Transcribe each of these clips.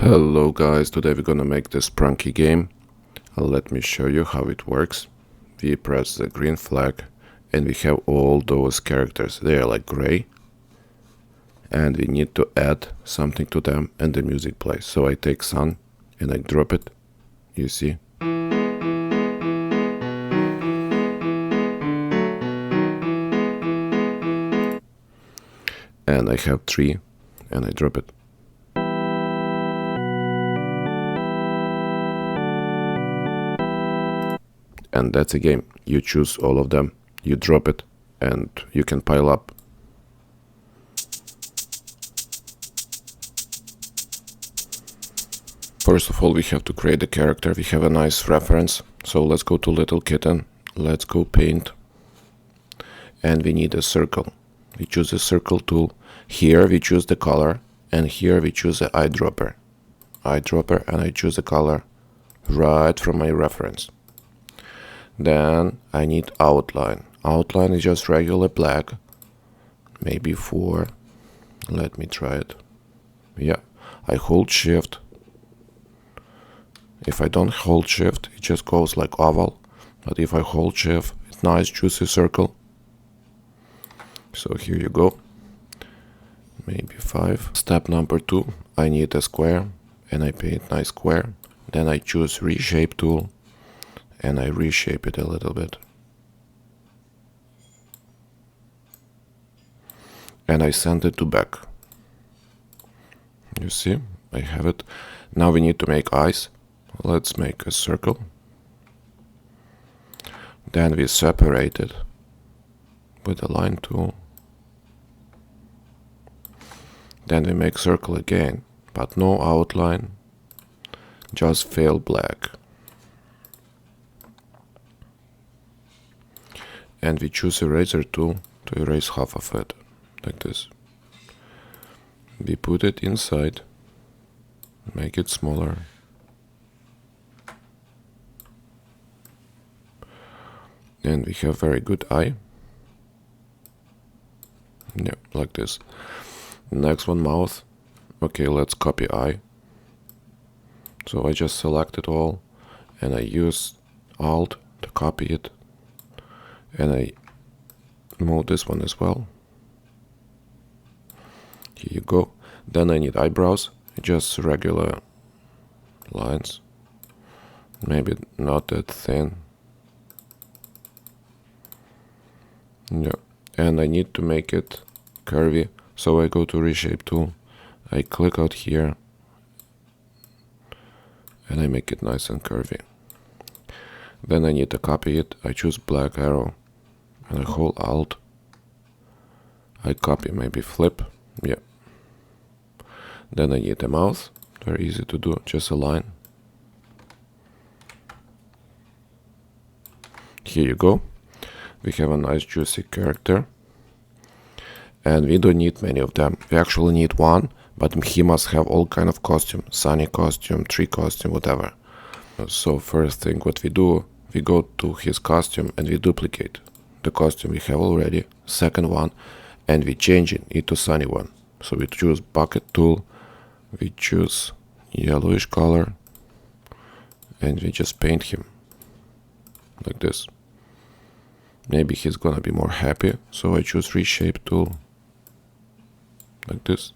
Hello guys, today we're gonna make the Sprunki game. Let me show you how it works. We press the green flag and we have all those characters. They are like gray and we need to add something to them and the music plays. So I take sun and I drop it, you see. And I have tree and I drop it. And that's a game. You choose all of them, you drop it, and you can pile up. First of all, we have to create a character. We have a nice reference. So let's go to Little Kitten. Let's go paint. And we need a circle. We choose the circle tool. Here we choose the color. And here we choose the eyedropper. Eyedropper, and I choose the color right from my reference. Then I need outline. Outline is just regular black. Maybe 4. Let me try it. Yeah, I hold shift. If I don't hold shift, it just goes like oval. But if I hold shift, it's nice juicy circle. So here you go. Maybe 5. Step number 2, I need a square. And I paint nice square. Then I choose reshape tool. And I reshape it a little bit. And I send it to back. You see, I have it. Now we need to make eyes. Let's make a circle. Then we separate it with the line tool. Then we make circle again, but no outline, just fill black. And we choose eraser tool to erase half of it, like this. We put it inside, make it smaller. And we have very good eye. Yeah, like this. Next one, mouth. Okay, let's copy eye. So I just select it all and I use Alt to copy it. And I move this one as well. Here you go. Then I need eyebrows, just regular lines. Maybe not that thin. Yeah. And I need to make it curvy. So I go to reshape tool. I click out here. And I make it nice and curvy. Then I need to copy it. I choose black arrow. And I hold Alt. I copy, maybe flip. Yeah. Then I need a mouth. Very easy to do. Just a line. Here you go. We have a nice juicy character. And we don't need many of them. We actually need one. But he must have all kind of costume. Sunny costume, tree costume, whatever. So first thing what we do. We go to his costume and we duplicate the costume we have already, second one, and we change it into sunny one. So we choose bucket tool, we choose yellowish color, and we just paint him like this. Maybe he's gonna be more happy, so I choose reshape tool like this.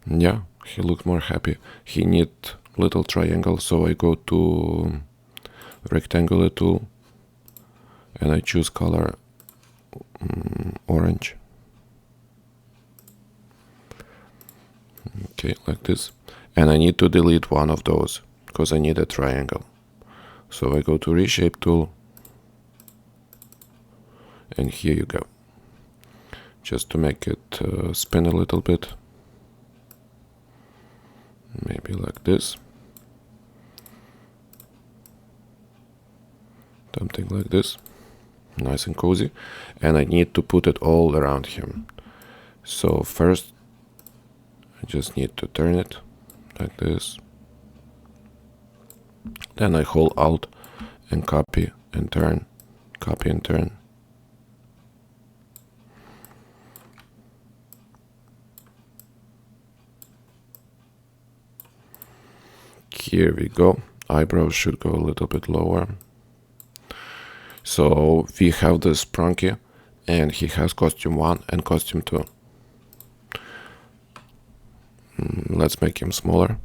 Yeah, he looked more happy. He need little triangle, so I go to rectangular tool and I choose color orange. Okay, like this. And I need to delete one of those because I need a triangle. So I go to reshape tool and here you go. Just to make it spin a little bit. Maybe like this. Something like this. Nice and cozy. And I need to put it all around him. So first, I just need to turn it like this. Then I hold Alt and copy and turn. Copy and turn. Here we go. Eyebrows should go a little bit lower. So we have the Sprunki, and he has costume 1 and costume 2. Let's make him smaller.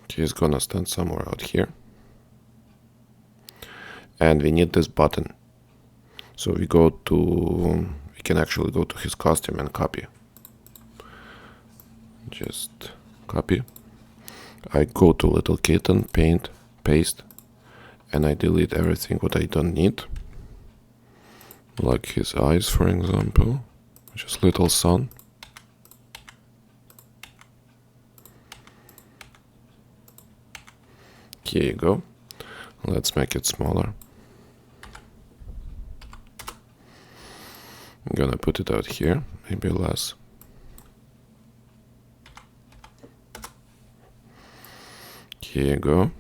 He's gonna stand somewhere out here. And we need this button. So we can actually go to his costume and copy. Just copy. I go to little kitten, paint, paste, and I delete everything what I don't need. Like his eyes, for example. Just little sun. Here you go. Let's make it smaller. I'm gonna put it out here, maybe less. Here you go.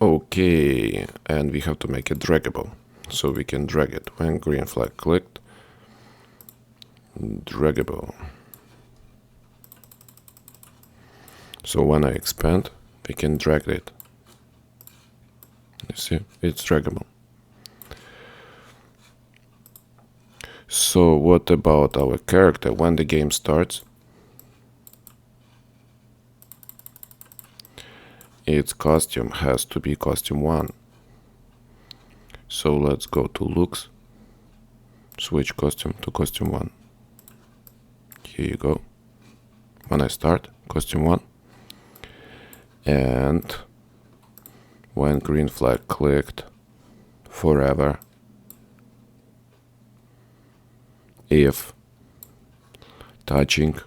Okay, and we have to make it draggable. So we can drag it. When green flag clicked, draggable. So when I expand, we can drag it. You see, it's draggable. So what about our character when the game starts? Its costume has to be costume 1. So let's go to looks, switch costume to costume 1. Here you go. When I start, costume 1. And when green flag clicked, forever, if touching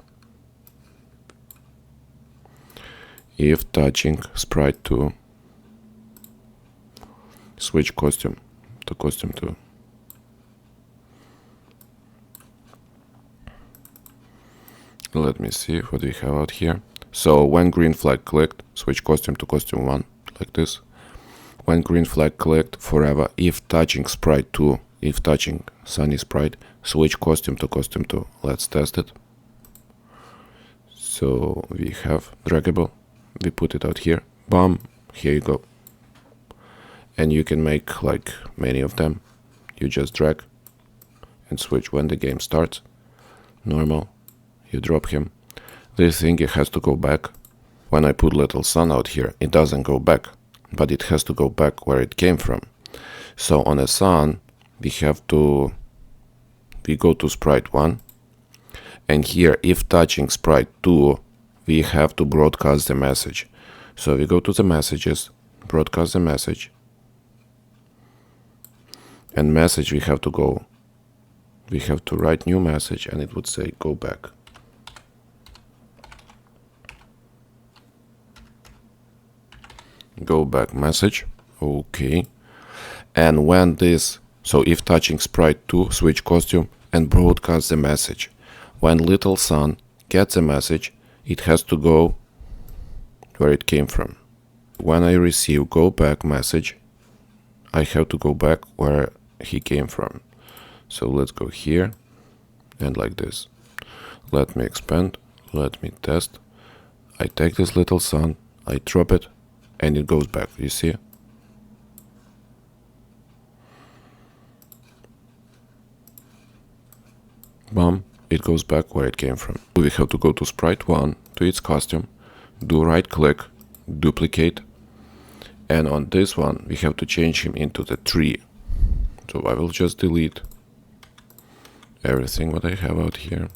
sprite 2, switch costume to costume 2. Let me see what we have out here. So when green flag clicked, switch costume to costume 1, like this. When green flag clicked, forever, if touching sprite 2, if touching sunny sprite, switch costume to costume 2. Let's test it. So we have draggable. We put it out here. Bam, here you go. And you can make like many of them. You just drag and switch when the game starts. Normal. You drop him. This thing, it has to go back. When I put little sun out here, it doesn't go back, but it has to go back where it came from. So on a sun, we go to sprite 1, and here, if touching sprite 2, we have to broadcast the message. So we go to the messages, broadcast the message, and message we have to write new message, and it would say go back. Go back message. Okay. And when this, so if touching sprite 2, switch costume and broadcast the message. When little sun gets a message, it has to go where it came from. When I receive go back message, I have to go back where he came from. So let's go here and like this. Let me expand, let me test. I take this little sun, I drop it, and it goes back, you see? Bam, it goes back where it came from. We have to go to sprite 1, to its costume, do right click, duplicate, and on this one we have to change him into the tree. So I will just delete everything what I have out here.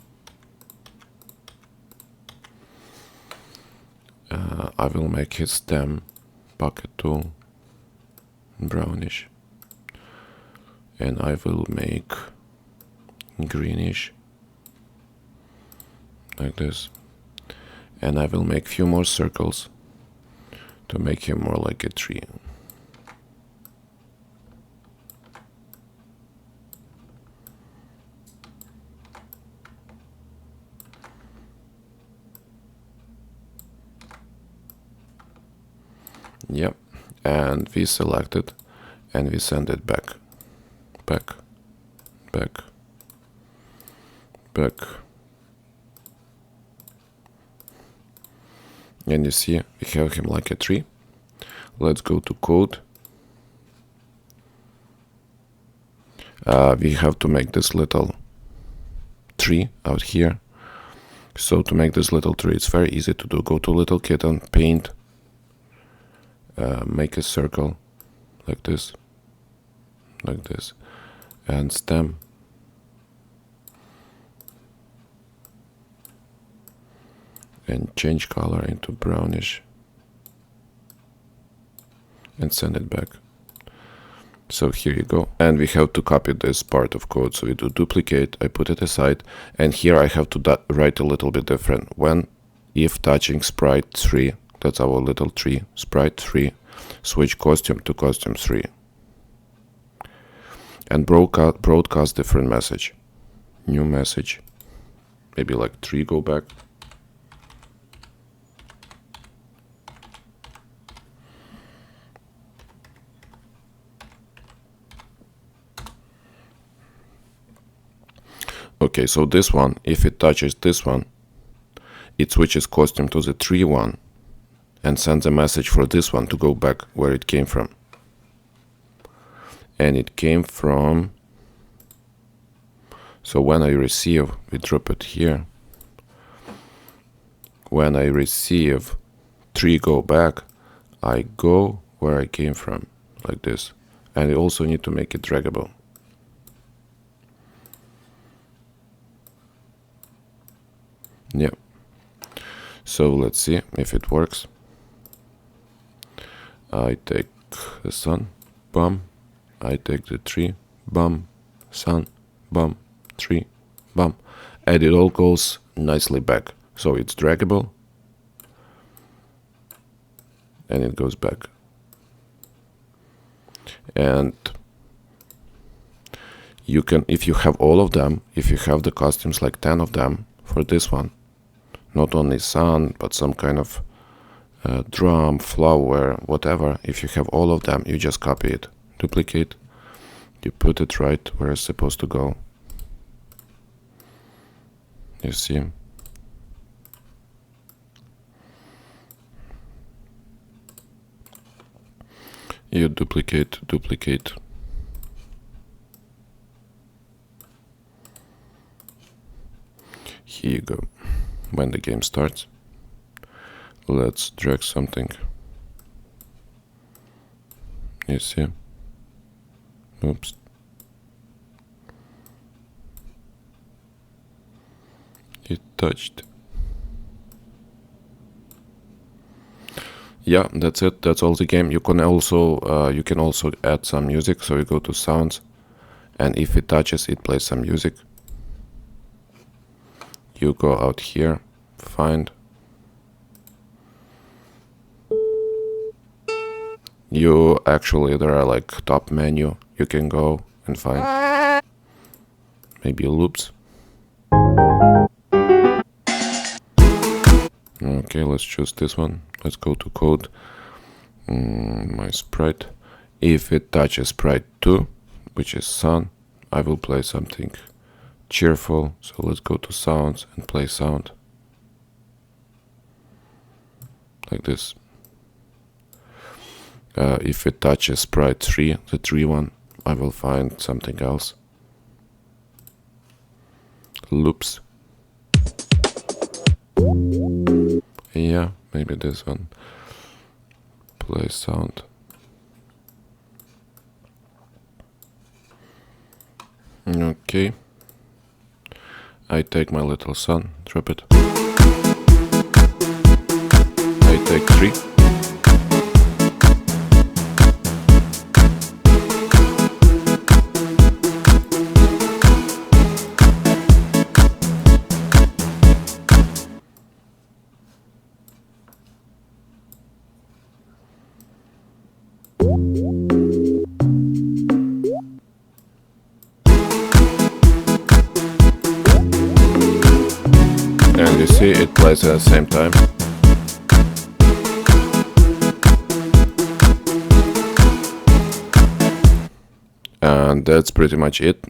I will make his stem pocket tool brownish, and I will make greenish like this, and I will make few more circles to make him more like a tree. Yep, and we select it and we send it back, back, back, back. And you see, we have him like a tree. Let's go to code. We have to make this little tree out here. So to make this little tree, it's very easy to do. Go to little kitten, paint, make a circle like this, and stem. And change color into brownish and send it back. So here you go. And we have to copy this part of code. So we do duplicate, I put it aside, and here I have to write a little bit different. When, if touching sprite 3, that's our little tree, sprite 3, switch costume to costume 3. And broadcast different message. New message. Maybe like 3 go back. Okay, so this one, if it touches this one, it switches costume to the 3 one and sends a message for this one to go back where it came from. And it came from, so when I receive, we drop it here. When I receive 3 go back, I go where I came from, like this. And you also need to make it draggable. Yeah. So let's see if it works. I take the sun, bum. I take the tree, bum, sun, bum, tree, bum. And it all goes nicely back. So it's draggable. And it goes back. And you can, if you have all of them, if you have the costumes like 10 of them for this one, not only sun, but some kind of drum, flower, whatever. If you have all of them, you just copy it, duplicate, you put it right where it's supposed to go. You see? You duplicate. Here you go. When the game starts, let's drag something. You see? Oops. It touched. Yeah, that's it. That's all the game. You can also add some music. So you go to sounds, and if it touches, it plays some music. You go out here, find. You actually, there are like top menu. You can go and find maybe loops. Okay, let's choose this one. Let's go to code. My sprite. If it touches sprite 2, which is sun, I will play something cheerful. So let's go to sounds and play sound like this. If it touches sprite 3, the 3 one, I will find something else. Loops. Yeah, maybe this one. Play sound. Okay. I take my little sun, drop it. I take 3. And you see it plays at the same time. And that's pretty much it.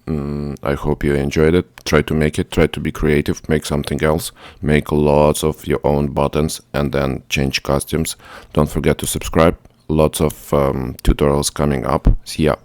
I hope you enjoyed it. Try to make it, try to be creative, make something else, make lots of your own buttons and then change costumes. Don't forget to subscribe. Lots of tutorials coming up. See ya.